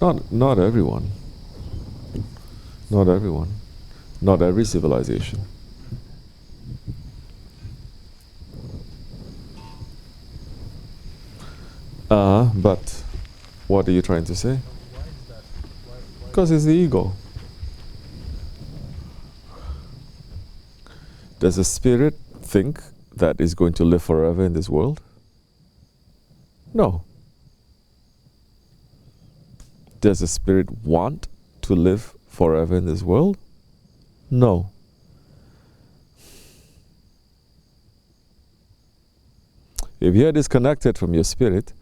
Not everyone. Not everyone. Not every civilization. But what are you trying to say? Why is that? Because it's the ego. Does a spirit think that is going to live forever in this world? No. Does a spirit want to live forever in this world? No. If you're disconnected from your spirit,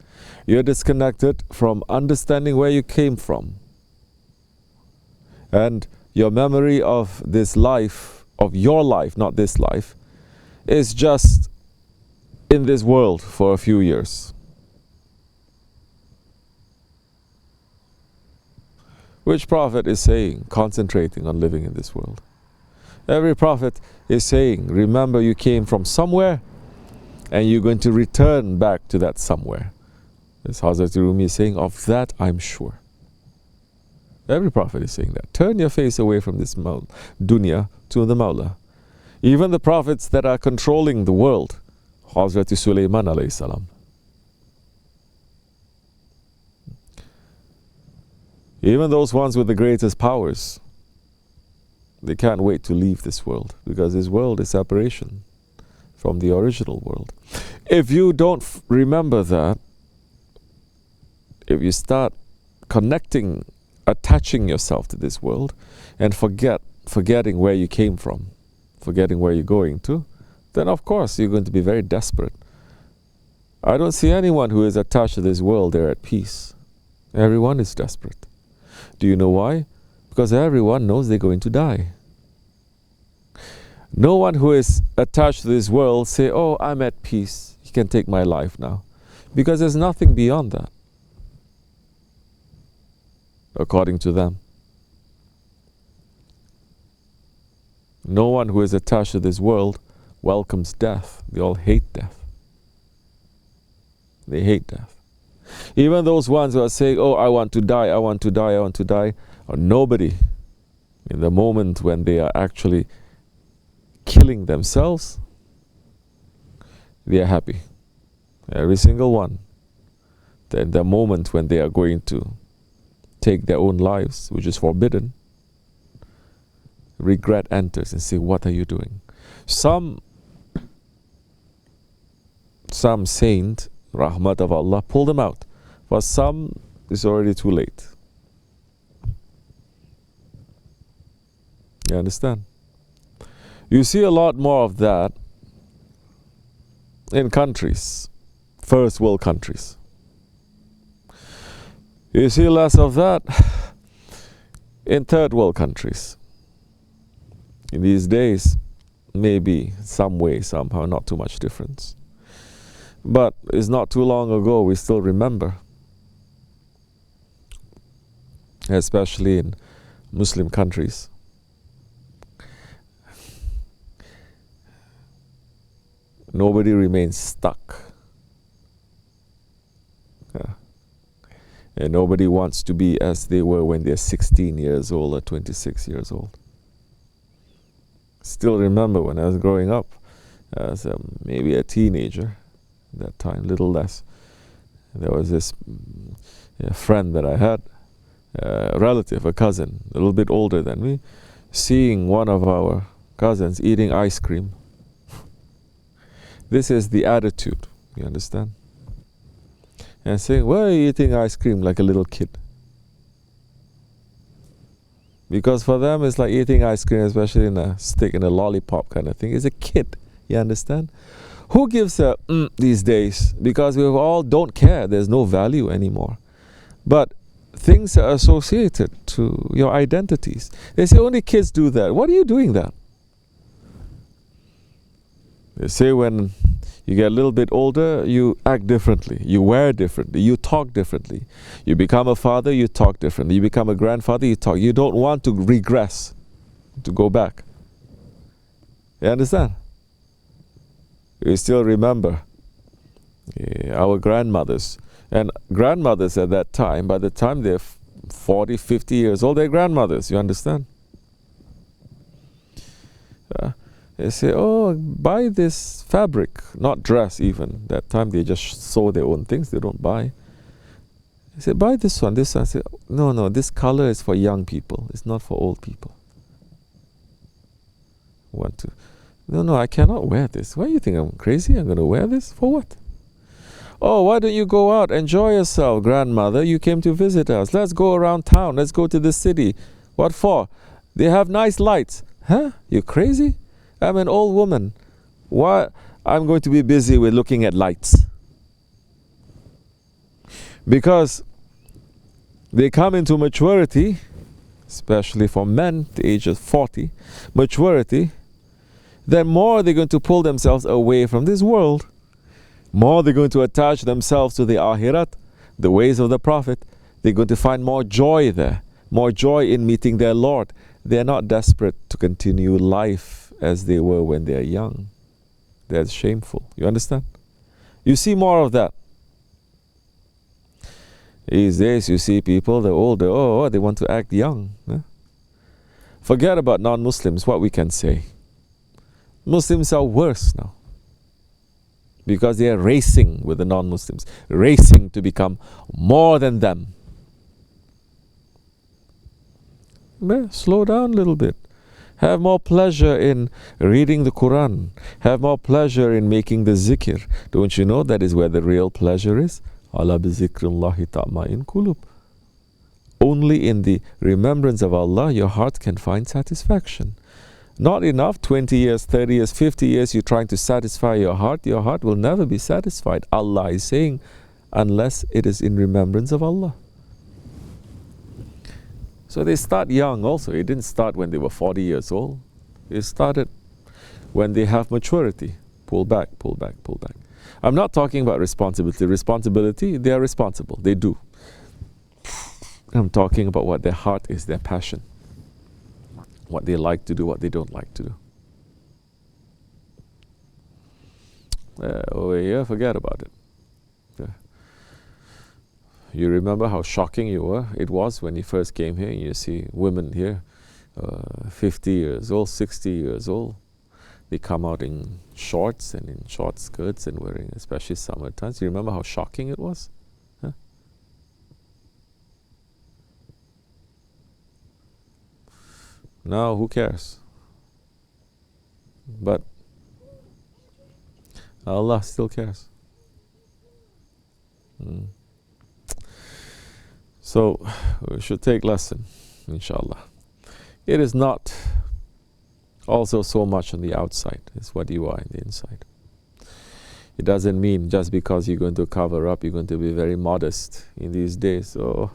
you're disconnected from understanding where you came from. And your memory of this life, of your life, not this life, is just in this world for a few years. Which prophet is saying, concentrating on living in this world? Every prophet is saying, remember you came from somewhere and you're going to return back to that somewhere. As Hazrat Rumi is saying, of that I'm sure. Every prophet is saying that. Turn your face away from this dunya to the Mawla. Even the prophets that are controlling the world, Hazrat Sulaiman alayhi salam. Even those ones with the greatest powers, they can't wait to leave this world, because this world is separation from the original world. If you don't remember that, if you start connecting, attaching yourself to this world, and forgetting where you came from, forgetting where you're going to, then of course you're going to be very desperate. I don't see anyone who is attached to this world, they're at peace. Everyone is desperate. Do you know why? Because everyone knows they're going to die. No one who is attached to this world say, oh, I'm at peace, you can take my life now. Because there's nothing beyond that, according to them. No one who is attached to this world welcomes death. They all hate death. They hate death. Even those ones who are saying, oh, I want to die, I want to die, I want to die, or nobody, in the moment when they are actually killing themselves, they are happy. Every single one. Then the moment when they are going to take their own lives, which is forbidden, regret enters and say, what are you doing? Some saint, rahmat of Allah, pull them out. For some, it's already too late. You understand? You see a lot more of that in countries, first world countries. You see less of that in third world countries. In these days, maybe some way, somehow, not too much difference. But it's not too long ago, we still remember, especially in Muslim countries, nobody remains stuck. And nobody wants to be as they were when they're 16 years old or 26 years old. Still remember when I was growing up as maybe a teenager, that time, little less. There was this friend that I had, a relative, a cousin, a little bit older than me, seeing one of our cousins eating ice cream. This is the attitude, you understand? And saying, why are you eating ice cream like a little kid? Because for them it's like eating ice cream, especially in a stick, in a lollipop kind of thing. It's a kid, you understand? Who gives a these days? Because we all don't care, there's no value anymore. But things are associated to your identities. They say only kids do that. What are you doing that? They say when you get a little bit older, you act differently, you wear differently, you talk differently. You become a father, you talk differently. You become a grandfather, you talk. You don't want to regress, to go back. You understand? You still remember our grandmothers. And grandmothers at that time, by the time they're 40, 50 years old, they're grandmothers, you understand? They say, oh, buy this fabric, not dress even. That time they just sew their own things, they don't buy. They say, buy this one, this one. I say, no, this color is for young people, it's not for old people. No, I cannot wear this. Why do you think I'm crazy? I'm going to wear this? For what? Oh, why don't you go out, enjoy yourself, grandmother? You came to visit us. Let's go around town. Let's go to the city. What for? They have nice lights. Huh? You crazy? I'm an old woman. Why? I'm going to be busy with looking at lights. Because they come into maturity, especially for men, the age of 40, maturity, then more they're going to pull themselves away from this world. More they're going to attach themselves to the akhirat, the ways of the Prophet. They're going to find more joy there, more joy in meeting their Lord. They're not desperate to continue life as they were when they're young. That's shameful. You understand? You see more of that. These days you see people, they're older, they want to act young. Forget about non-Muslims, what we can say. Muslims are worse now. Because they are racing with the non-Muslims, racing to become more than them. Slow down a little bit. Have more pleasure in reading the Quran. Have more pleasure in making the zikr. Don't you know that is where the real pleasure is? Ala bi zikrillahi ta'ma'in qulub. Only in the remembrance of Allah your heart can find satisfaction. Not enough, 20 years, 30 years, 50 years, you're trying to satisfy your heart will never be satisfied. Allah is saying, unless it is in remembrance of Allah. So they start young also. It didn't start when they were 40 years old. It started when they have maturity. Pull back, pull back, pull back. I'm not talking about responsibility. Responsibility, they are responsible. They do. I'm talking about what their heart is, their passion. What they like to do, what they don't like to do. Over here, forget about it. You remember how shocking it was when you first came here and you see women here, 50 years old, 60 years old. They come out in shorts and in short skirts and wearing, especially summer times. You remember how shocking it was? Huh? Now, who cares? But Allah still cares. So, we should take lesson, inshallah. It is not also so much on the outside. It's what you are in the inside. It doesn't mean just because you're going to cover up, you're going to be very modest in these days. So,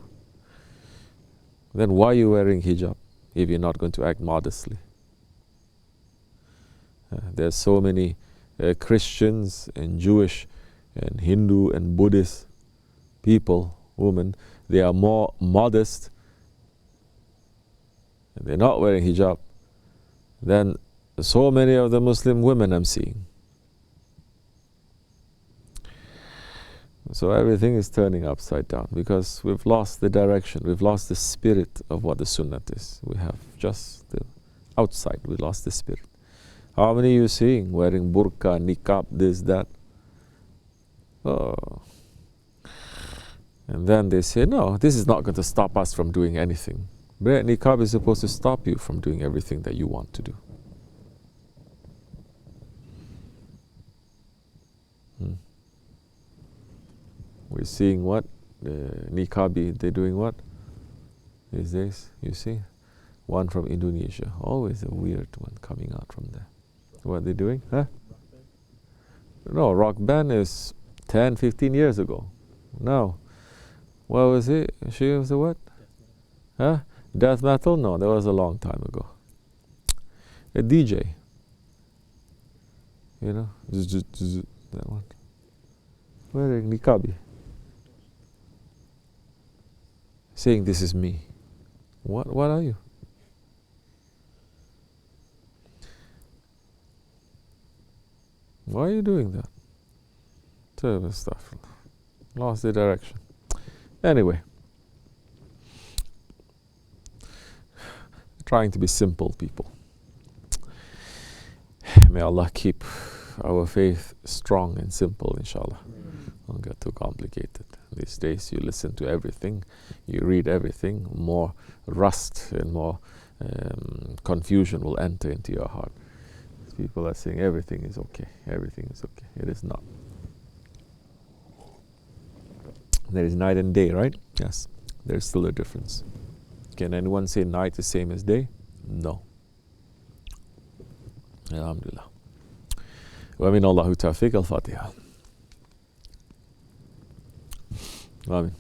then why are you wearing hijab if you're not going to act modestly? There's so many Christians and Jewish and Hindu and Buddhist people, women, they are more modest and they're not wearing hijab than so many of the Muslim women I'm seeing. So everything is turning upside down because we've lost the direction, we've lost the spirit of what the Sunnah is. We have just the outside, we lost the spirit. How many are you seeing wearing burqa, niqab, this, that? Oh. And then they say, no, this is not going to stop us from doing anything. But niqab is supposed to stop you from doing everything that you want to do. We're seeing what? Niqabi, they're doing what? These days, you see? One from Indonesia. Always a weird one coming out from there. What are they doing? Huh? No, rock band is 10, 15 years ago. No. What was it? She was a what? Huh? Death metal? No, that was a long time ago. A DJ. You know? That one. Wearing niqabi. Saying this is me. What are you? Why are you doing that? Terrible stuff. Lost the direction. Anyway, trying to be simple people. May Allah keep our faith strong and simple, inshallah. Don't get too complicated. These days you listen to everything, you read everything, more rust and more confusion will enter into your heart. People are saying everything is okay, everything is okay. It is not. There is night and day, right? Yes. There's still a difference. Can anyone say night is same as day? No. Alhamdulillah. Wa min Allahu tawfiq. Al-Fatiha. Amin.